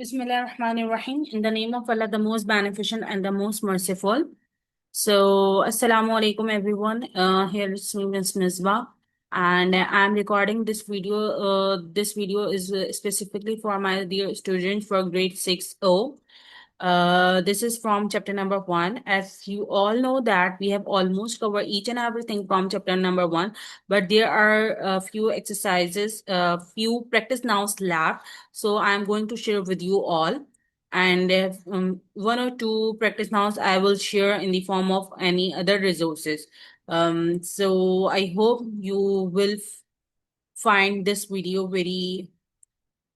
Bismillahirrahmanirrahim. In the name of Allah, the most beneficent and the most merciful. So, Assalamu alaikum, everyone. Here is me, Ms. Misbah, and I'm recording this video. This video is specifically for my dear students for grade 6O. This is from chapter number 1. As you all know that we have almost covered each and everything from chapter number 1, but there are a few exercises, few practice nouns left. So I'm going to share with you all. And if, one or two practice nouns I will share in the form of any other resources. So I hope you will find this video very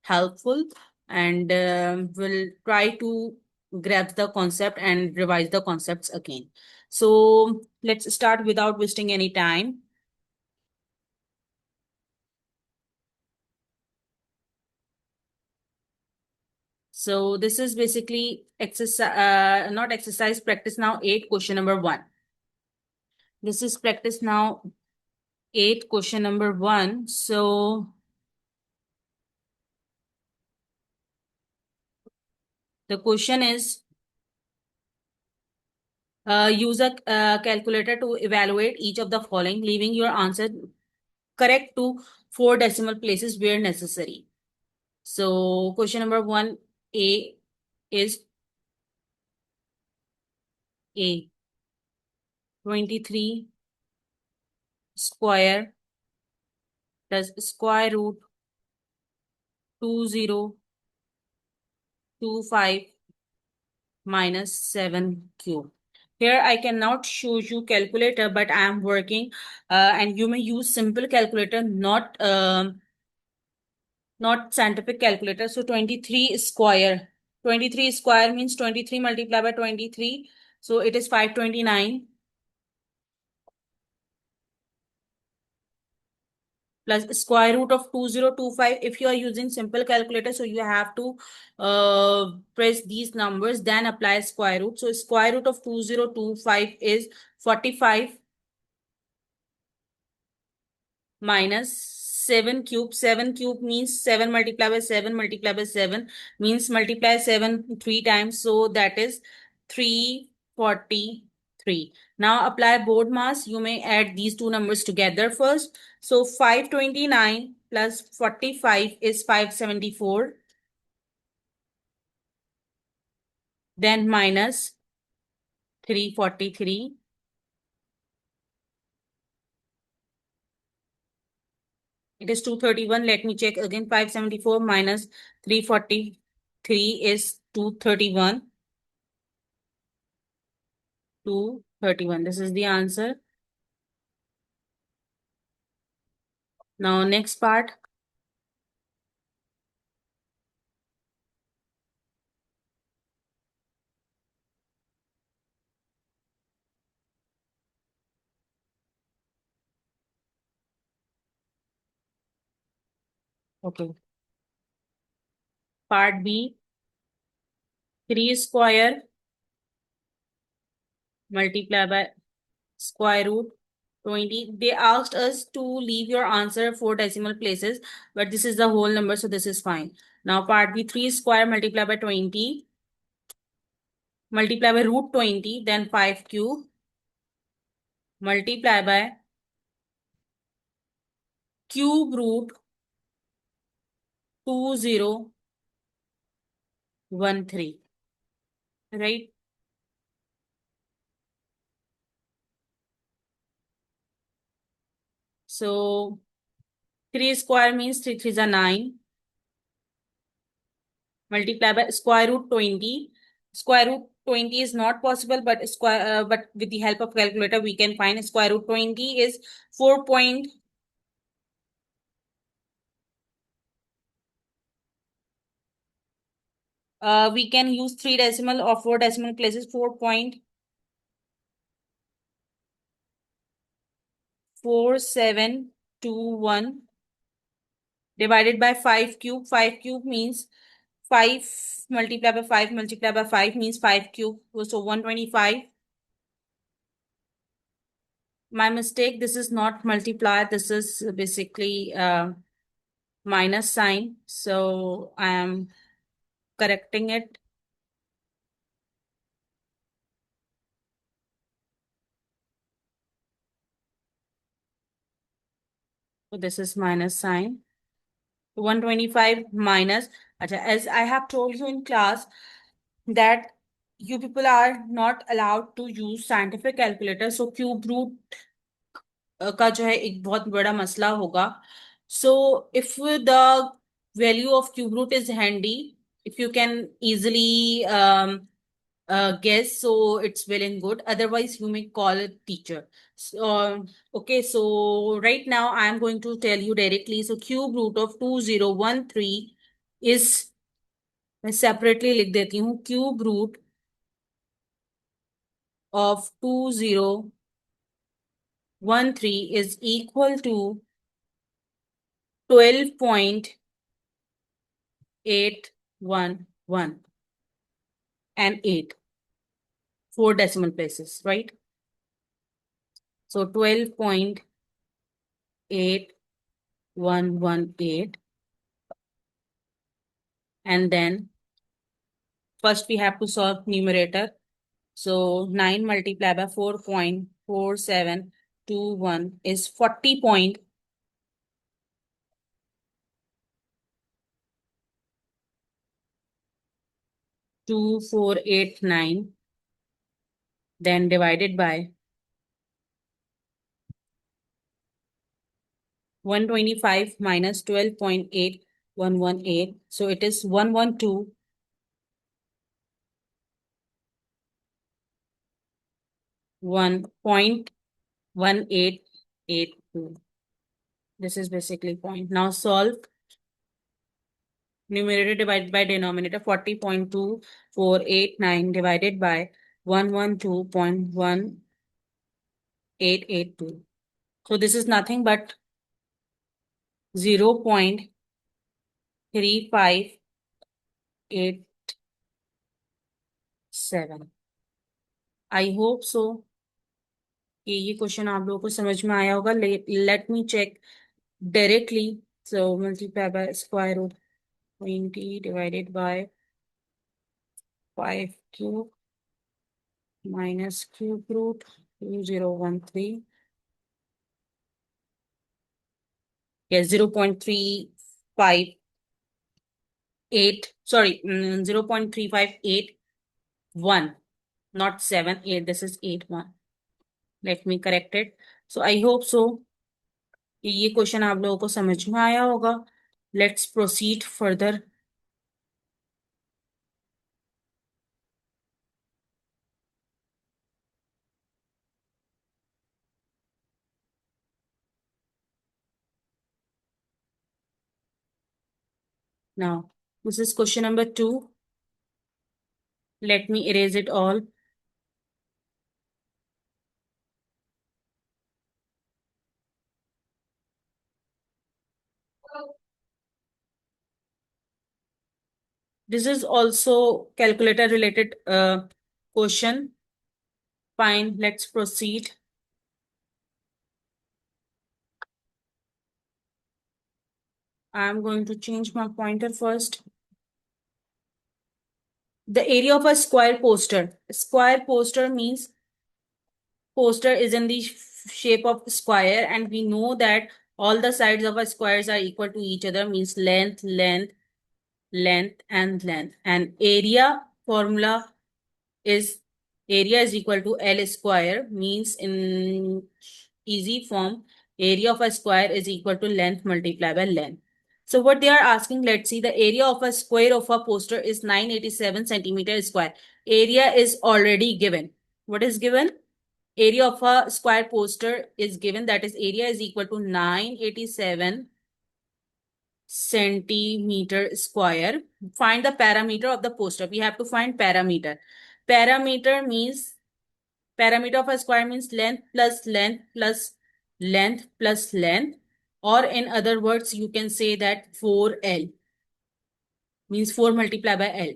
helpful and will try to grasp the concept and revise the concepts again. So let's start without wasting any time. So this is basically exercise, not exercise, practice now 8, question number 1. This is practice now 8, question number 1. So the question is, use a calculator to evaluate each of the following, leaving your answer correct to 4 decimal places where necessary. So question number 1A is A. 23 square plus square root 2025 minus 7 cube. Here I cannot show you calculator, but I am working and you may use simple calculator, not scientific calculator. So 23 square. 23 square means 23 multiplied by 23. So it is 529 plus square root of 2025. If you are using simple calculator, so you have to press these numbers, then apply square root. So square root of 2025 is 45 minus 7 cube. 7 cube means 7 multiplied by 7 multiplied by 7 means multiply 7 3 times. So that is 343. Now apply board mass. You may add these two numbers together first. So 529 plus 45 is 574. Then minus 343. It is 231. Let me check again. 574 minus 343 is 231. 231. This is the answer. Now, next part. Okay. Part B. 3 square multiplied by square root 20. They asked us to leave your answer 4 decimal places, but this is the whole number, so this is fine. Now, part B. 3 square multiplied by 20. Multiply by root 20, then 5 cube. Multiply by cube root 2013. Right? So 3 square means 3 3 is a 9. Multiply by square root 20. Square root 20 is not possible, but with the help of calculator, we can find square root 20 is 4 point. We can use 3 decimal or 4 decimal places. 4.4721 divided by 5 cube. 5 cube means 5 multiplied by 5 multiplied by 5 means 5 cube. So 125. My mistake. This is not multiply. This is basically minus sign. So I am correcting it. So this is minus sign. 125 minus, as I have told you in class that you people are not allowed to use scientific calculator, so cube root का जो है एक बहुत बड़ा मसला होगा. So if the value of cube root is handy, if you can easily guess, so it's well and good, otherwise you may call a teacher. So okay, so right now I am going to tell you directly. So cube root of 2013 is, मैं separately लिख देती हूँ, cube root of 2013 is equal to 12.811 and 8, 4 decimal places, right? So 12.8118, and then first we have to solve numerator. So 9 multiplied by 4.4721 is 40.2489, then divided by 125 minus 12.8118. So it is 112.1882. This is basically point. Now solve. Numerator divided by denominator, 40.2489 divided by 112.1882. So this is nothing but 0.3587. I hope so कि ये question आप लोगों को समझ में आया होगा. Let me check directly. So multiply by square root 20 divided by 5 cube minus cube root 2013. Yes, 0.358, sorry, 0.3581, not 7, 8. This is 81. Let me correct it. So I hope so कि ये क्वेश्चन आप लोगों को समझ में आया होगा. Let's proceed further. Now, this is question number 2. Let me erase it all. This is also calculator related question. Fine, let's proceed. I'm going to change my pointer first. The area of a square poster. Square poster means poster is in the shape of square, and we know that all the sides of a squares are equal to each other, means length, length, length, and length. And area formula is area is equal to L square, means in easy form, area of a square is equal to length multiplied by length. So what they are asking, let's see, the area of a square of a poster is 987 centimeter square. Area is already given. What is given? Area of a square poster is given, that is area is equal to 987 centimeter square. Find the parameter of the poster. We have to find parameter. Parameter means, parameter of a square means length plus length plus length plus length, or in other words you can say that 4L, means 4 multiplied by L.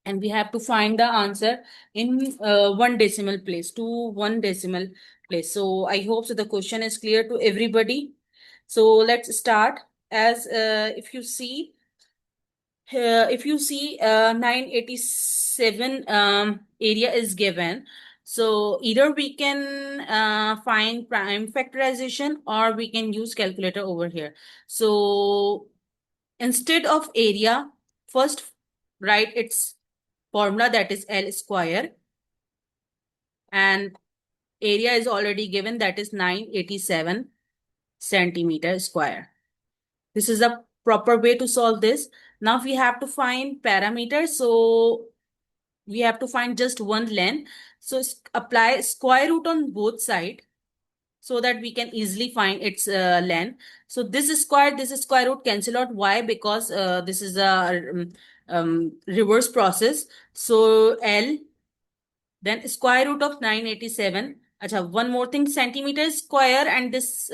And we have to find the answer in 1 decimal place to 1 decimal place. So I hope so the question is clear to everybody. So let's start. As if you see, if you see 987 area is given, so either we can find prime factorization or we can use calculator over here. So instead of area, first write its formula, that is L square, and area is already given, that is 987 centimeter square. This is a proper way to solve this. Now we have to find parameters. So we have to find just one length. So apply square root on both sides so that we can easily find its length. So this is square root cancel out. Why? Because this is a reverse process. So L, then square root of 987. Acha, one more thing, centimeter square, and this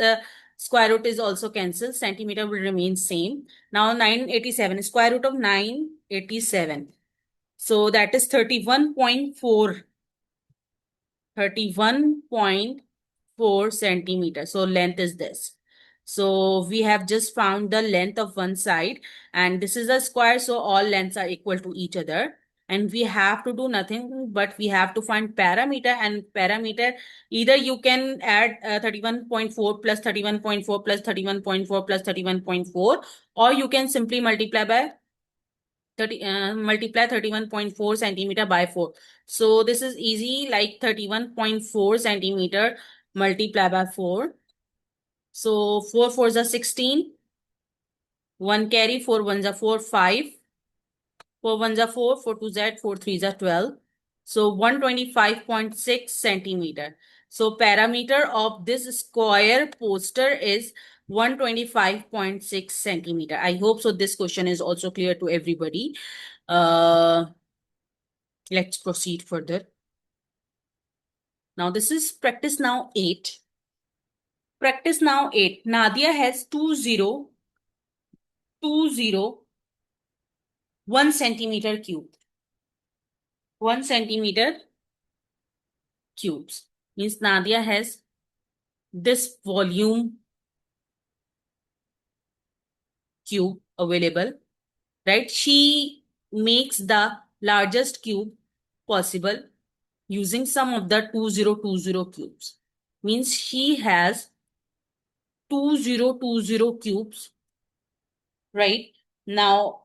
square root is also cancelled. Centimeter will remain same. Now 987, square root of 987. So that is 31.4. 31.4 centimeters. So length is this. So we have just found the length of one side, and this is a square, so all lengths are equal to each other. And we have to do nothing but we have to find parameter, and parameter, either you can add 31.4 plus 31.4 plus 31.4 plus 31.4, or you can simply multiply by 31.4 centimeter by 4. So this is easy, like 31.4 centimeter multiply by 4. So 4 4s are 16. 1 carry, 4 1s are 4, 5. 4 1s are 4, 4 2s are 4 3s are 12. So 125.6 centimeter. So parameter of this square poster is 125.6 centimeter. I hope so this question is also clear to everybody. Uh, let's proceed further. Now this is practice now 8. Practice now 8. Nadia has 1 centimeter cube. 1 centimeter cubes. Means Nadia has this volume cube available, right? She makes the largest cube possible using some of the 2020 cubes. Means she has 2020 cubes, right? Now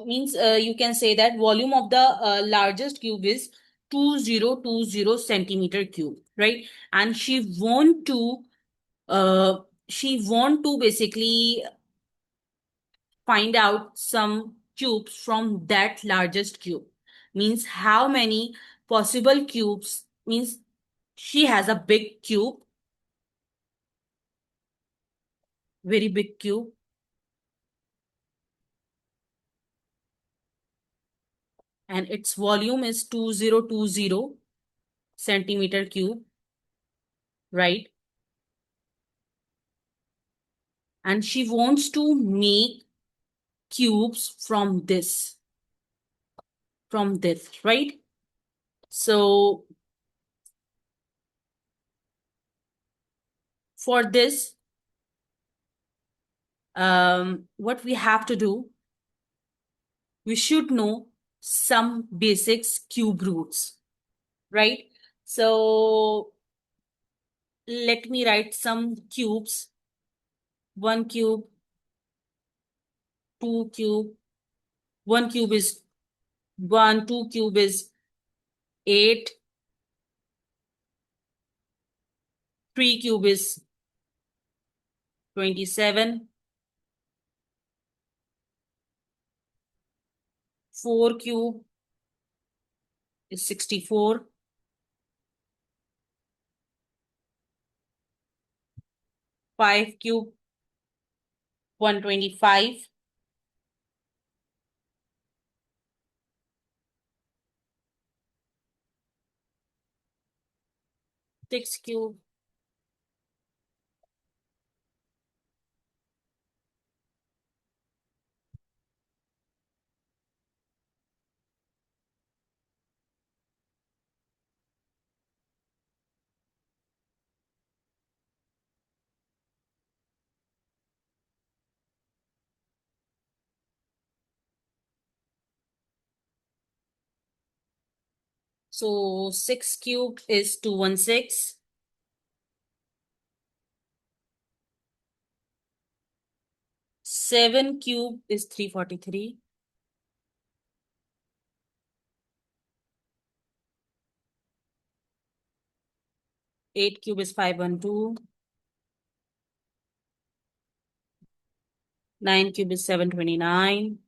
means you can say that volume of the largest cube is 2020 centimeter cube, right? And uh, she want to basically find out some cubes from that largest cube. Means how many possible cubes, means she has a big cube, very big cube, and its volume is 2020 centimeter cube, right? And she wants to make cubes from this, right? So for this, what we have to do, we should know some basics cube roots, right? So let me write some cubes. One cube, two cube. One cube is 1, two cube is 8, three cube is 27, four cube is 64, five cube 125, six cube So 6 cube is 216. 7 cube is 343. 8 cube is 512. 9 cube is 729.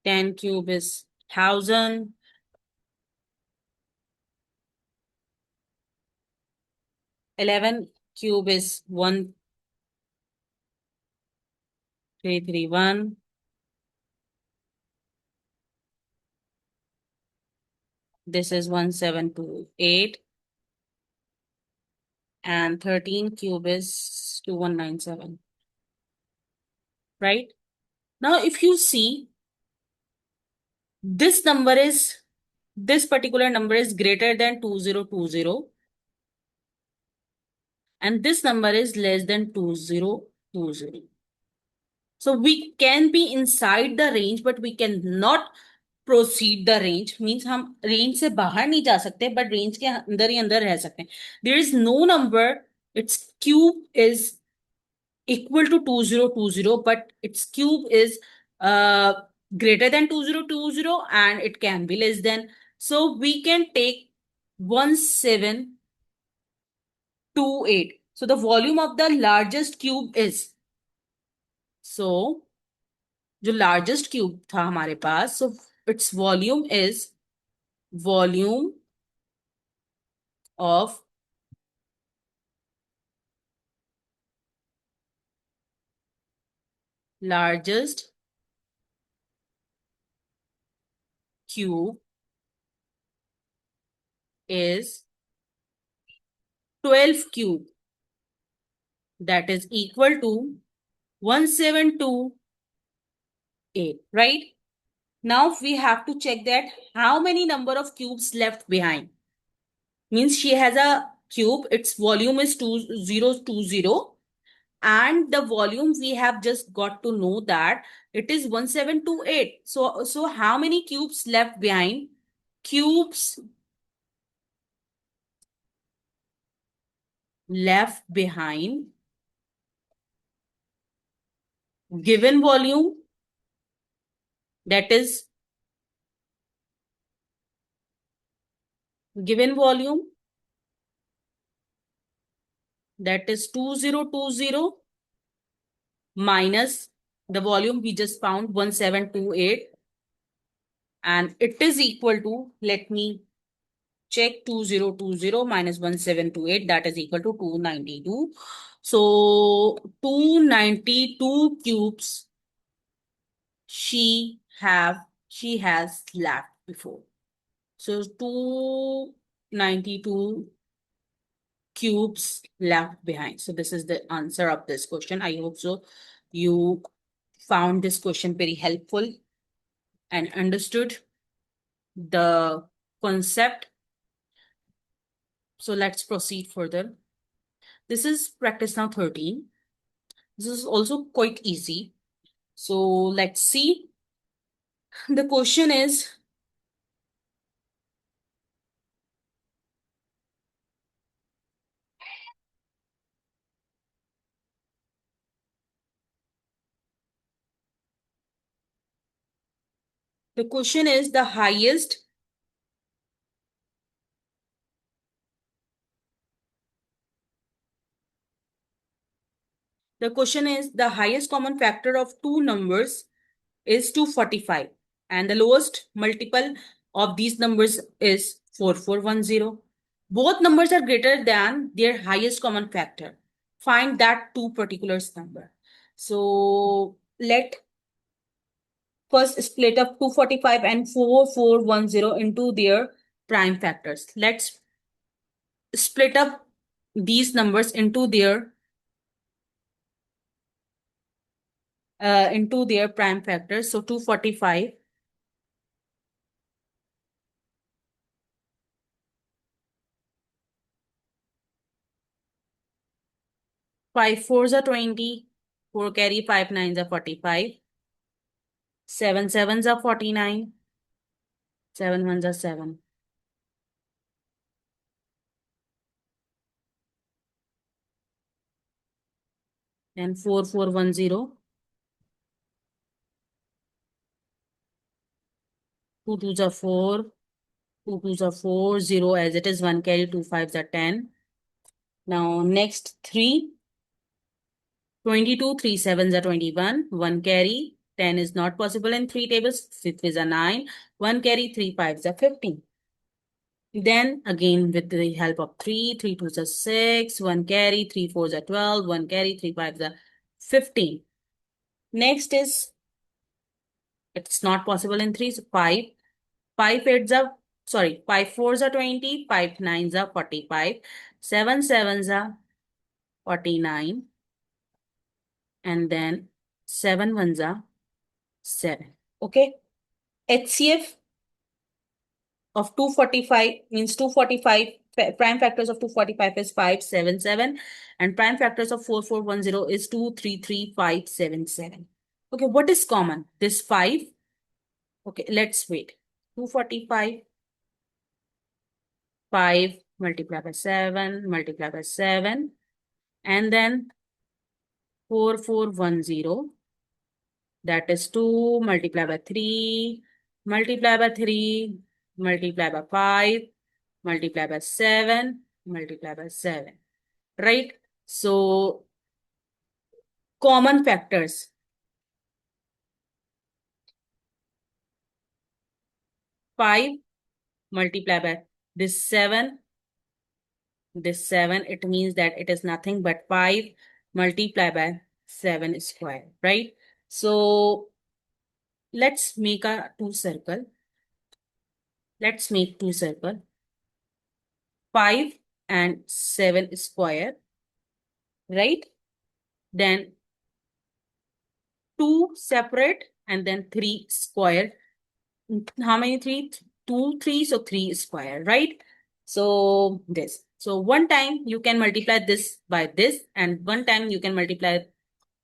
10 cube is 1000. 11 cube is 1331. This is 1728. And 13 cube is 2197. Right? Now, if you see, this particular number is greater than 2020, and this number is less than 2020. So we can be inside the range, but we cannot proceed the range. Means हम range से बाहर नहीं जा सकते, but range के अंदर ही अंदर रह सकते हैं. There is no number, its cube is equal to 2020, but its cube is greater than 2020 and it can be less than. So we can take 1728. So the volume of the largest cube is, so जो largest cube था हमारे पास, so its volume is volume of largest cube is 12 cube, that is equal to 1728, right? Now we have to check that how many number of cubes left behind. Means she has a cube, its volume is 2020, and the volume we have just got to know that it is 1728. So how many cubes left behind? Cubes left behind given volume, that is given volume, that is 2020 minus the volume we just found 1728, and it is equal to, let me check, 2020 minus 1728, that is equal to 292. So 292 cubes she has left before. So 292 cubes left behind. So this is the answer of this question. I hope so you found this question very helpful and understood the concept. So let's proceed further. This is practice now 13. This is also quite easy. So let's see. The question is, the highest common factor of two numbers is 245, and the lowest multiple of these numbers is 4410. Both numbers are greater than their highest common factor. Find that two particulars number. So let first split up 245 and 4410 into their prime factors. Let's split up these numbers into their prime factors. So 245, 5 fours are 20, 4 carry, 5 nines are 45. 7 sevens are 49. 7 ones are 7. Then 4410. 2 twos are 4. 2 twos are 4. 0 as it is. 1 carry. 2 fives are 10. Now next 3. 22. 3 sevens are 21. 1 carry. 10 is not possible in 3 tables. 6 is a 9. 1 carry. 3 fives are 15. Then again with the help of 3. 3 twos are 6. 1 carry. 3 fours are 12. 1 carry. 3 fives are 15. Next is, it's not possible in 3. So 5. 5 eights are, sorry, 5 fours are 20. 5 nines are 45. 7 sevens are 49. And then 7 ones are 7. Okay. HCF of 245 means 245. Prime factors of 245 is 577. And prime factors of 4410 is 233577. Okay, what is common? This 5. Okay, let's wait. 245. 5 multiplied by 7, multiplied by 7, and then 4410, that is 2 multiplied by 3, multiplied by 3, multiplied by 5, multiplied by 7, multiplied by 7, right? So, common factors. 5 multiplied by this 7, it means that it is nothing but 5 multiplied by 7 square, right? So, let's make a two circle. Let's make two circle. 5 and 7 square, right? Then 2 separate and then 3 square. How many 3? 2, 3, so 3 square, right? So this. So one time you can multiply this by this and one time you can multiply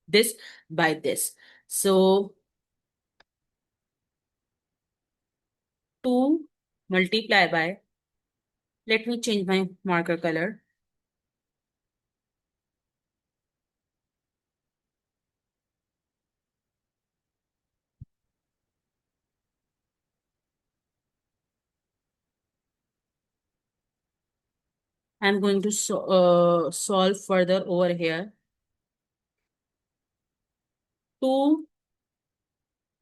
this by this. So 2 multiply by, let me change my marker color. I'm going to solve further over here. 2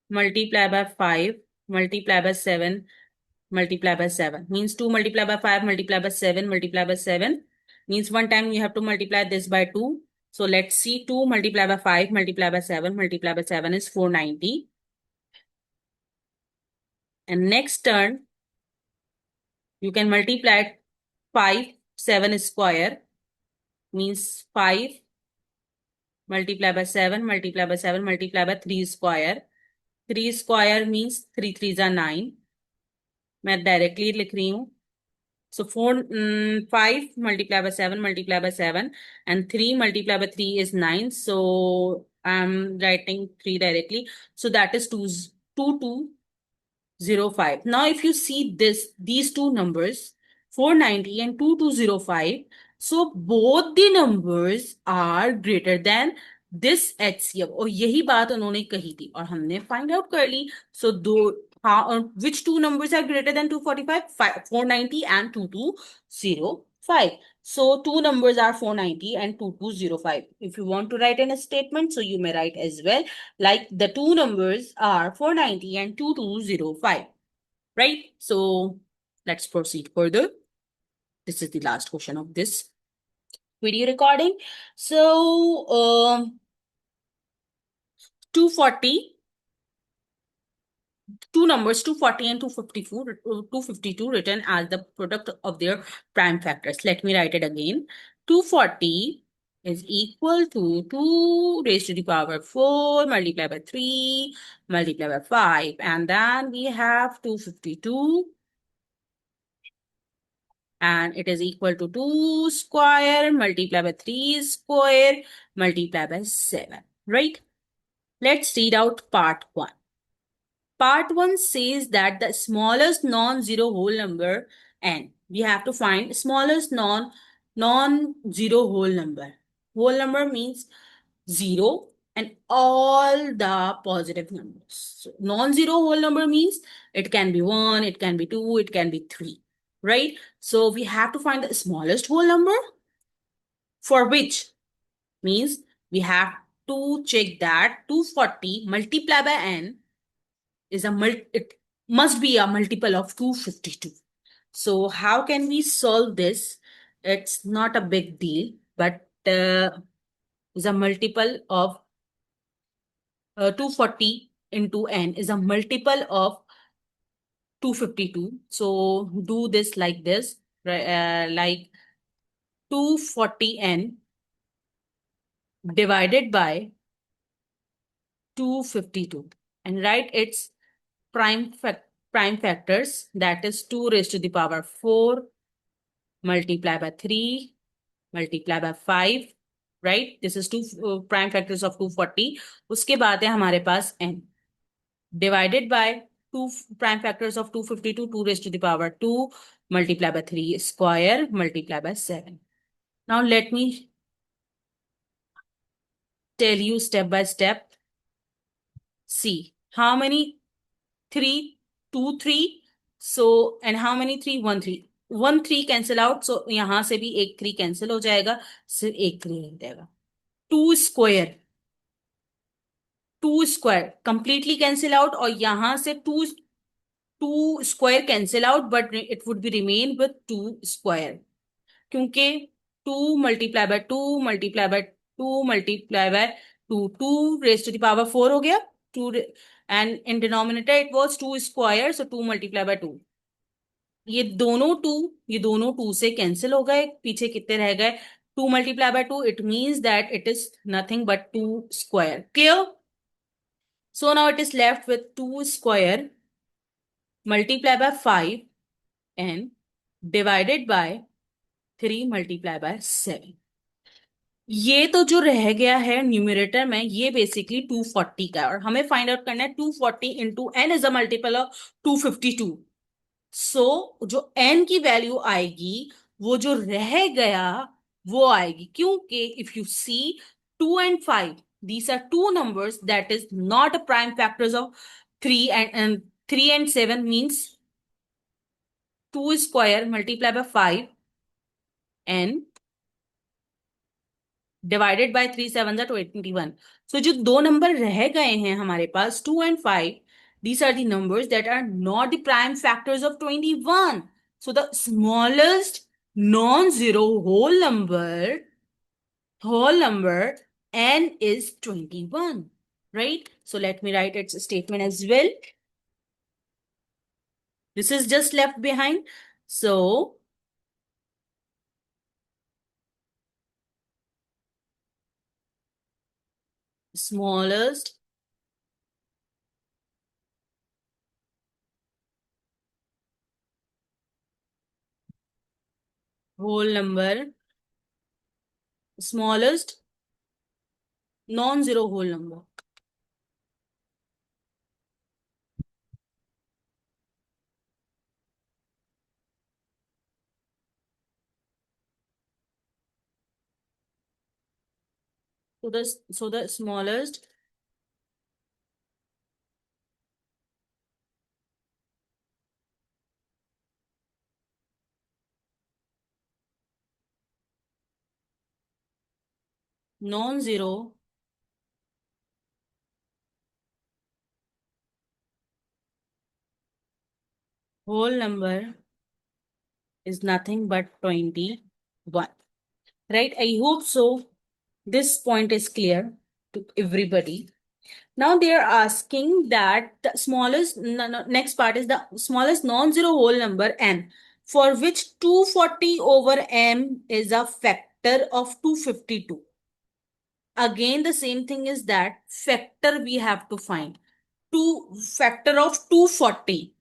multiply by 5 multiply by 7 multiply by 7 means 2 multiply by 5 multiply by 7 multiply by 7 means one time you have to multiply this by 2. So let's see, 2 multiply by 5 multiply by 7 multiply by 7 is 490. And next turn, you can multiply 5, 7 square means 5 multiply by 7 multiply by 7 multiply by 3 square. 3 square means 3 3s are 9. मैं directly लिख रही हूँ. So 5 multiplied by 7 multiplied by 7 and 3 multiplied by 3 is 9. So I'm writing 3 directly. So that is 2205. Now if you see these two numbers, 490 and 2205, so both the numbers are greater than this HCF. और यही बात उन्होंने कही थी और हमने find out कर ली. So which two numbers are greater than 245? 490 and 2205. So two numbers are 490 and 2205. If you want to write in a statement, so you may write as well. Like the two numbers are 490 and 2205. Right? So let's proceed further. This is the last question of this video recording. So 240. Two numbers 240 and 252 written as the product of their prime factors. Let me write it again. 240 is equal to 2 raised to the power 4 multiplied by 3 multiplied by 5. And then we have 252 and it is equal to 2 square multiplied by 3 square multiplied by 7. Right? Let's read out part 1. Part 1 says that the smallest non-zero whole number n. We have to find smallest non-zero whole number. Whole number means 0 and all the positive numbers. So non-zero whole number means it can be 1, it can be 2, it can be 3, right? So we have to find the smallest whole number, for which means we have to check that 240 multiplied by n is it must be a multiple of 252. So how can we solve this? It's not a big deal, but is a multiple of 240 into n is a multiple of 252. So do this like this, right? Like 240n divided by 252, and write its prime factors, that is 2 raised to the power 4 multiplied by 3 multiplied by 5, right? This is two prime factors of 240. उसके बाद है हमारे पास n divided by 2 prime factors of 252, 2 raised to the power 2 multiplied by 3 square multiplied by 7. Now let me tell you step by step. See how many 3, 2, 3. So and how many 3, 1, 3. 1 3 cancel out. So यहां से भी एक 3 cancel हो जाएगा, सिर्फ एक 3 रह जाएगा. 2 square, 2 square completely cancel out, और यहां से 2 square cancel out, but it would be remain with 2 square, क्योंकि 2 multiply by 2 multiply by 2 multiply by 2, 2 raised to the power 4 हो गया. 2 and in denominator it was 2 square, so 2 multiply by 2. ये दोनों 2 से cancel हो गए. पीछे कितने रह गए? 2 multiply by 2. It means that it is nothing but 2 square. Clear? So now it is left with 2 square multiplied by 5 and divided by 3 multiplied by 7. ये तो जो रह गया है न्यूमरेटर में, ये बेसिकली 240 का है, और हमें फाइंड आउट करना है 240 into n is a multiple of 252. So जो n की वैल्यू आएगी, वो जो रह गया वो आएगी, क्योंकि if you see 2 and 5, these are two numbers that is not a prime factors of 3 and 3 and 7 means 2 square multiplied by 5 and divided by 3 7 are 21. So जो दो नंबर रह गए हैं हमारे पास 2 and 5, these are the numbers that are not the prime factors of 21. So the smallest non-zero whole number n is 21, right? So let me write its statement as well. This is just left behind. So smallest whole number, smallest non-zero whole number. So the smallest non-zero whole number is nothing but 21. Right? I hope so. This point is clear to everybody. Now they are asking that the smallest, next part is the smallest non-zero whole number n, for which 240 over m is a factor of 252. Again, the same thing is that factor we have to find. Factor of 240.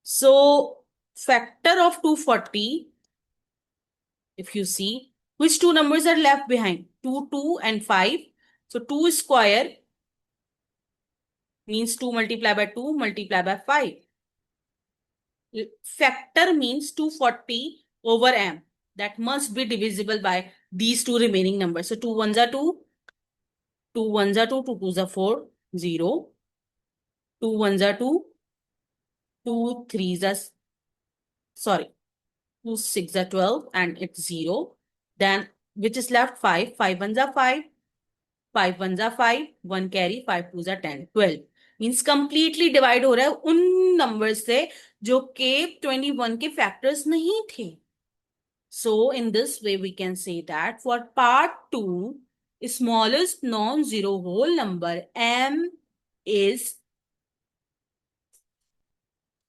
So factor of 240, if you see, which two numbers are left behind? 2, 2 and 5. So 2 square means 2 multiplied by 2 multiplied by 5. Factor means 240 over m. That must be divisible by these two remaining numbers. So 2 ones are 2, 2 ones are 2, 2 twos are 4, 0. 2 ones are 2, 2 threes are, sorry, 2 6 are 12 and it's 0. Then which is left? 5. 5 ones are 5, 5 ones are 5, 1 carry, 5 twos are 10, 12. Means completely divide हो रहा है उन number से जो के 21 के factors नहीं थे. So in this way, we can say that for part 2, smallest non-zero whole number m is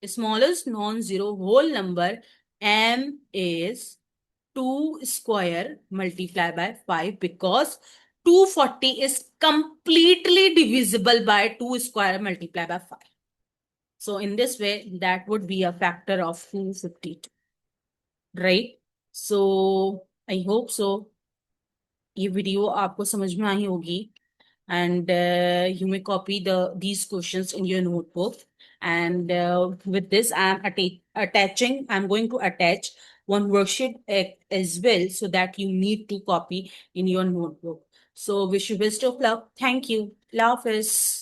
smallest non-zero whole number m is 2 square multiplied by 5 because 240 is completely divisible by 2 square multiplied by 5. So in this way, that would be a factor of 252, right? So I hope so. ये video आपको समझ में आई होगी and you may copy these questions in your notebook, and with this I'm going to attach one worksheet as well, so that you need to copy in your notebook. So wish you best of luck. Thank you. Allah Hafiz.